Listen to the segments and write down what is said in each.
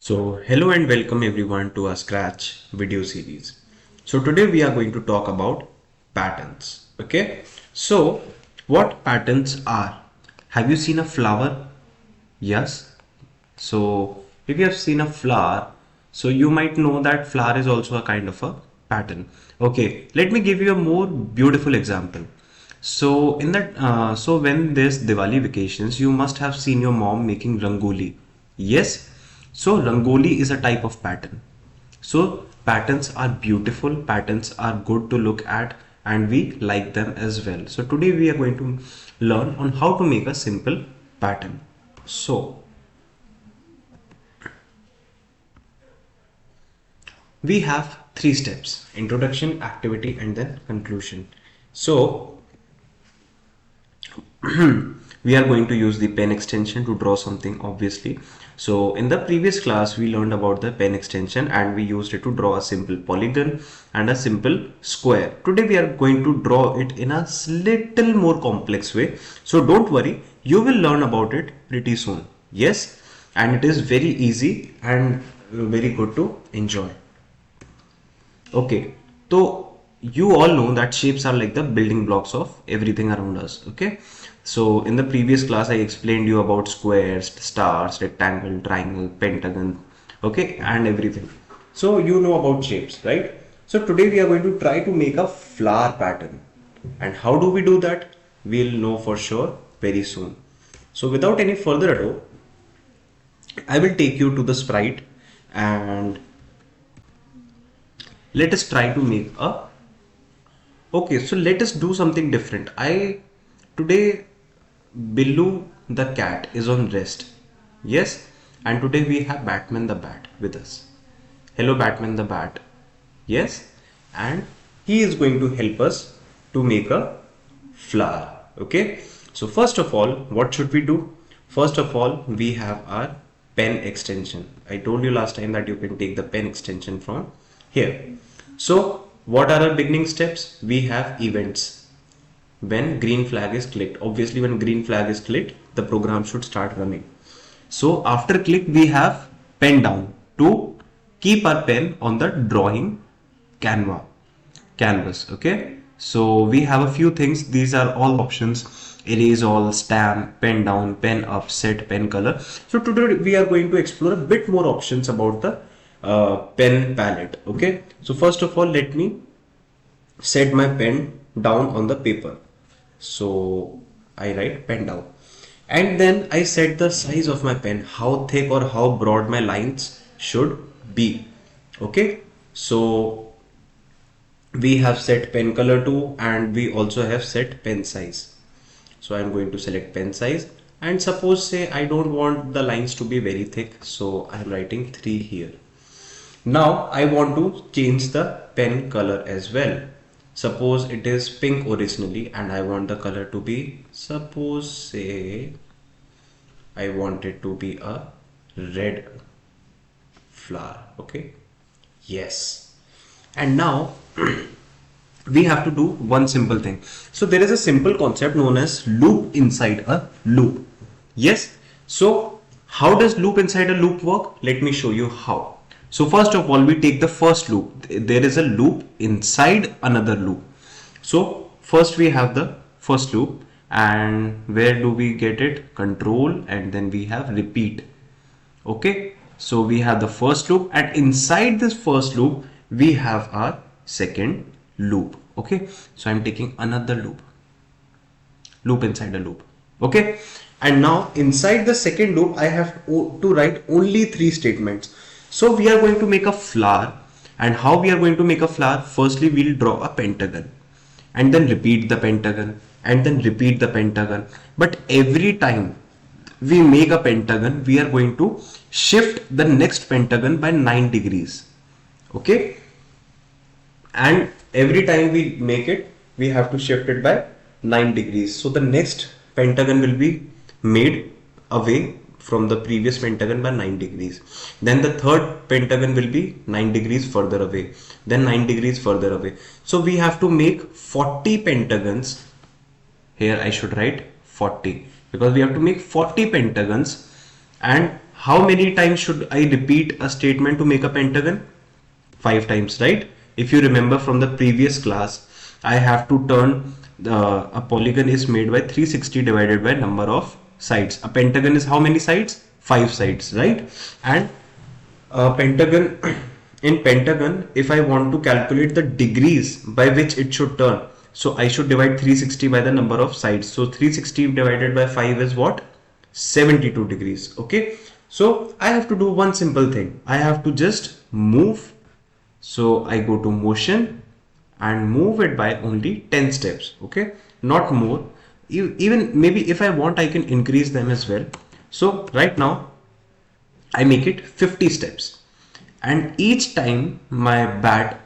So hello and welcome everyone to our Scratch video series. So today we are going to talk about patterns. Okay. So what patterns are? Have you seen a flower? Yes. So if you have seen a flower, so you might know that flower is also a kind of a pattern. Okay. Let me give you a more beautiful example. So when there's Diwali vacations, you must have seen your mom making rangoli. Yes. So rangoli is a type of pattern. So patterns are beautiful, patterns are good to look at, and we like them as well. So today we are going to learn on how to make a simple pattern. So we have three steps: introduction, activity, and then conclusion. So we are going to use the pen extension to draw something, obviously. So in the previous class we learned about the pen extension and we used it to draw a simple polygon and a simple square. Today we are going to draw it in a little more complex way, so don't worry, you will learn about it pretty soon. Yes, and it is very easy and very good to enjoy. Okay, so you all know that shapes are like the building blocks of everything around us. Okay, so in the previous class I explained you about squares, stars, rectangle, triangle, pentagon, okay, and everything. So you know about shapes, right? So today we are going to try to make a flower pattern. And how do we do that? We'll know for sure very soon. So without any further ado, I will take you to the sprite and let us try to make a okay. So let us do something different. I today Billu the cat is on rest. Yes, and today we have Batman the bat with us. Hello Batman the bat. Yes, and he is going to help us to make a flower. Okay, so first of all, what should we do? First of all, we have our pen extension. I told you last time that you can take the pen extension from here. So what are our beginning steps? We have events. When green flag is clicked, obviously when green flag is clicked, the program should start running. So after click, we have pen down to keep our pen on the drawing canvas. Okay, so we have a few things. These are all options: erase all, stamp, pen down, pen up, set, pen color. So today we are going to explore a bit more options about the pen palette. Okay, so first of all, let me set my pen down on the paper. So I write pen down, and then I set the size of my pen, how thick or how broad my lines should be. Okay, so we have set pen color to, and we also have set pen size. So I'm going to select pen size, and suppose say I don't want the lines to be very thick, so I'm writing 3 here. Now I want to change the pen color as well. Suppose it is pink originally and I want the color to be, suppose say I want it to be a red flower. Okay, yes, and now we have to do one simple thing. So there is a simple concept known as loop inside a loop. Yes, so how does loop inside a loop work? Let me show you how. So first of all, we take the first loop. There is a loop inside another loop. So first we have the first loop, and where do we get it? Control, and then we have repeat. Okay, so we have the first loop, and inside this first loop we have our second loop. Okay, so I'm taking another loop inside a loop. Okay, and now inside the second loop I have to write only 3 statements. So we are going to make a flower, and how we are going to make a flower? Firstly, we'll draw a pentagon and then repeat the pentagon and then repeat the pentagon. But every time we make a pentagon, we are going to shift the next pentagon by 9 degrees. Okay, and every time we make it, we have to shift it by 9 degrees. So the next pentagon will be made away from the previous pentagon by 9 degrees. Then the third pentagon will be 9 degrees further away, then 9 degrees further away. So we have to make 40 pentagons. Here I should write 40 because we have to make 40 pentagons. And how many times should I repeat a statement to make a pentagon? 5 times, right? If you remember from the previous class, I have to turn a polygon is made by 360 divided by number of sides. A pentagon is how many sides? 5 sides, right? And pentagon, in pentagon, if I want to calculate the degrees by which it should turn, so I should divide 360 by the number of sides. So 360 divided by 5 is what? 72 degrees. Okay, so I have to do one simple thing. I have to just move. So I go to motion and move it by only 10 steps. Okay, not more. Even maybe if I want, I can increase them as well. So right now I make it 50 steps, and each time my bat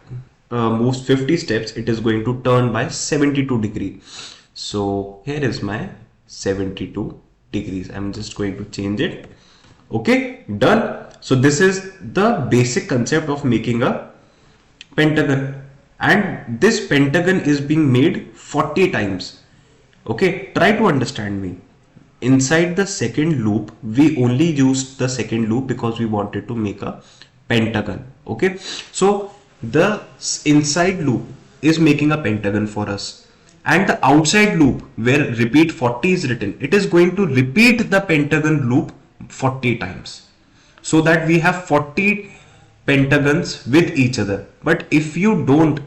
moves 50 steps, it is going to turn by 72 degree. So here is my 72 degrees. I'm just going to change it. Okay, done. So this is the basic concept of making a pentagon, and this pentagon is being made 40 times. Okay, try to understand me. Inside the second loop, we only used the second loop because we wanted to make a pentagon. Okay, so the inside loop is making a pentagon for us, and the outside loop where repeat 40 is written, it is going to repeat the pentagon loop 40 times, so that we have 40 pentagons with each other. But if you don't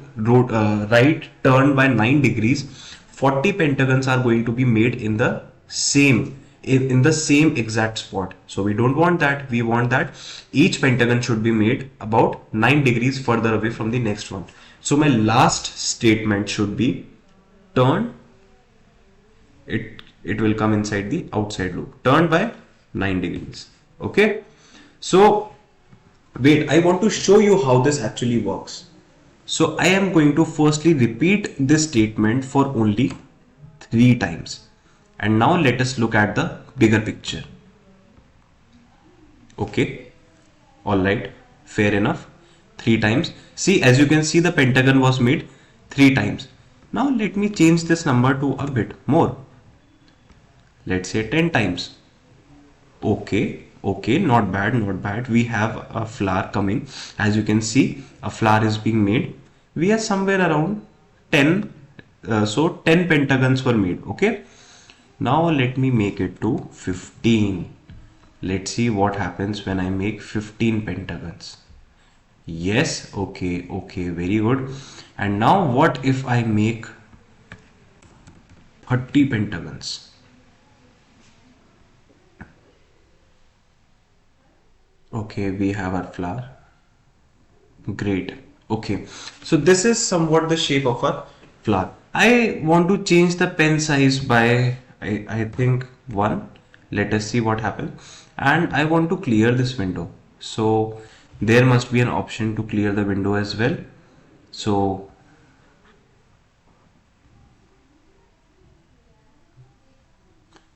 write turn by 9 degrees, 40 pentagons are going to be made in the same in the same exact spot. So we don't want that. We want that each pentagon should be made about 9 degrees further away from the next one. So my last statement should be turn. It will come inside the outside loop, turn by 9 degrees. Okay, so wait, I want to show you how this actually works. So I am going to firstly repeat this statement for only 3 times. And now let us look at the bigger picture. Okay, alright, fair enough. 3 times. See, as you can see, the pentagon was made 3 times. Now let me change this number to a bit more. Let's say 10 times. Okay, not bad, not bad. We have a flower coming. As you can see, a flower is being made. We are somewhere around 10. So 10 pentagons were made. Okay. Now let me make it to 15. Let's see what happens when I make 15 pentagons. Yes, okay, very good. And now what if I make 30 pentagons? Okay, we have our flower. Great. Okay, so this is somewhat the shape of our flower. I want to change the pen size by I think 1. Let us see what happens. And I want to clear this window. So there must be an option to clear the window as well. So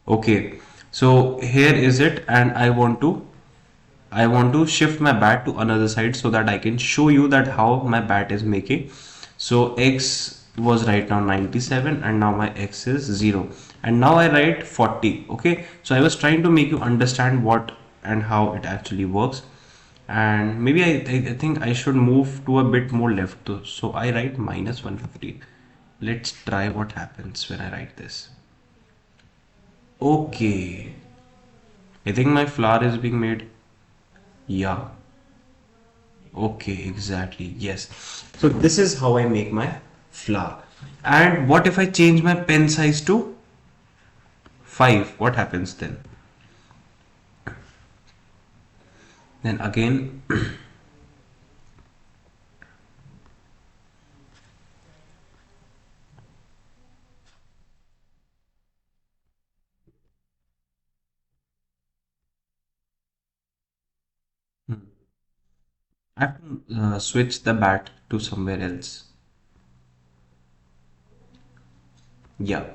okay, so here is it, and I want to shift my bat to another side so that I can show you that how my bat is making. So X was right now 97 and now my X is 0, and now I write 40. Okay, so I was trying to make you understand what and how it actually works, and maybe I think I should move to a bit more left too. So I write minus 150. Let's try what happens when I write this. Okay, I think my flower is being made. Yeah. Okay, exactly. Yes. So this is how I make my flower. And what if I change my pen size to 5? What happens then? Then again, I have to switch the bat to somewhere else. Yeah.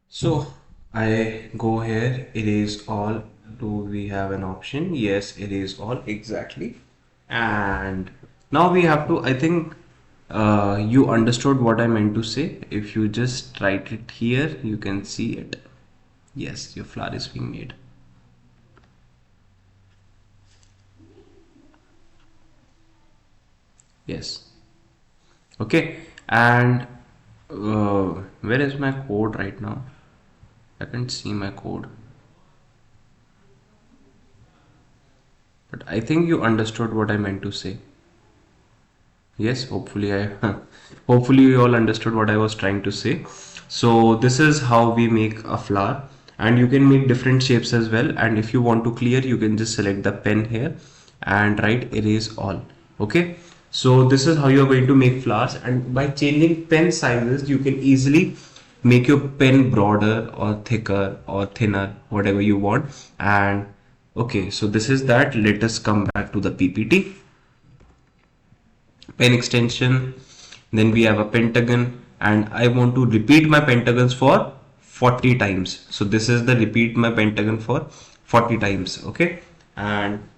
So I go here, erase all. Do we have an option? Yes, erase all, exactly. And now we have to, I think you understood what I meant to say. If you just write it here, you can see it. Yes, your flower is being made. Yes. Okay. And where is my code right now? I can't see my code. But I think you understood what I meant to say. Yes, hopefully hopefully you all understood what I was trying to say. So this is how we make a flower, and you can make different shapes as well. And if you want to clear, you can just select the pen here and write erase all. Okay. So this is how you are going to make flowers, and by changing pen sizes, you can easily make your pen broader or thicker or thinner, whatever you want. And okay, so this is that. Let us come back to the PPT. Pen extension, then we have a pentagon, and I want to repeat my pentagons for 40 times. So this is the repeat my pentagon for 40 times. Okay, and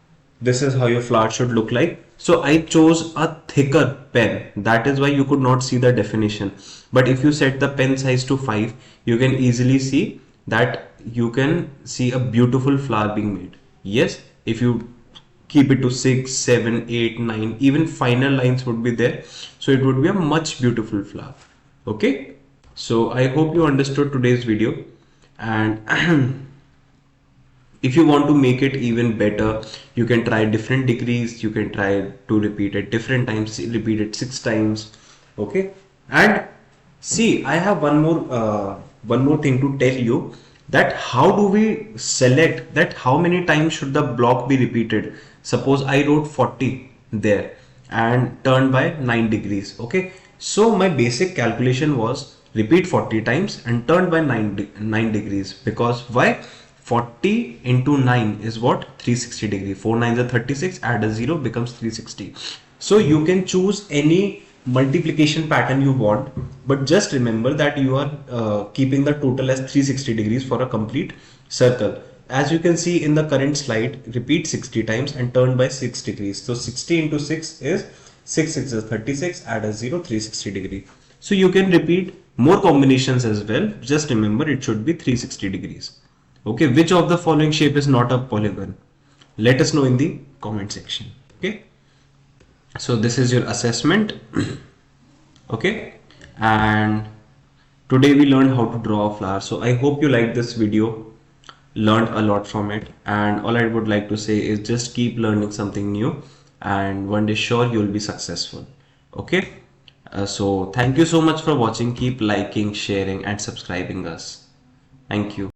this is how your flower should look like. So I chose a thicker pen, that is why you could not see the definition. But if you set the pen size to 5, you can easily see that you can see a beautiful flower being made. Yes, if you keep it to 6, 7, 8, 9, even finer lines would be there, so it would be a much beautiful flower. Okay, so I hope you understood today's video, and if you want to make it even better, you can try different degrees. You can try to repeat it different times, repeat it 6 times. Okay, and see, I have one more thing to tell you, that how do we select that how many times should the block be repeated. Suppose I wrote 40 there and turned by 9 degrees. Okay, so my basic calculation was repeat 40 times and turn by 9 degrees, because why? 40 into 9 is what? 360 degree. 4 nines are 36, add a 0, becomes 360. So you can choose any multiplication pattern you want, but just remember that you are keeping the total as 360 degrees for a complete circle. As you can see in the current slide, repeat 60 times and turn by 6 degrees. So 60 into 6 is 6 6 is 36, add a 0, 360 degree. So you can repeat more combinations as well. Just remember it should be 360 degrees. Okay, which of the following shape is not a polygon? Let us know in the comment section. Okay, so this is your assessment. Okay, and today we learned how to draw a flower. So I hope you liked this video, learned a lot from it, and all I would like to say is just keep learning something new, and one day sure you will be successful. Okay, so thank you so much for watching. Keep liking, sharing and subscribing us. Thank you.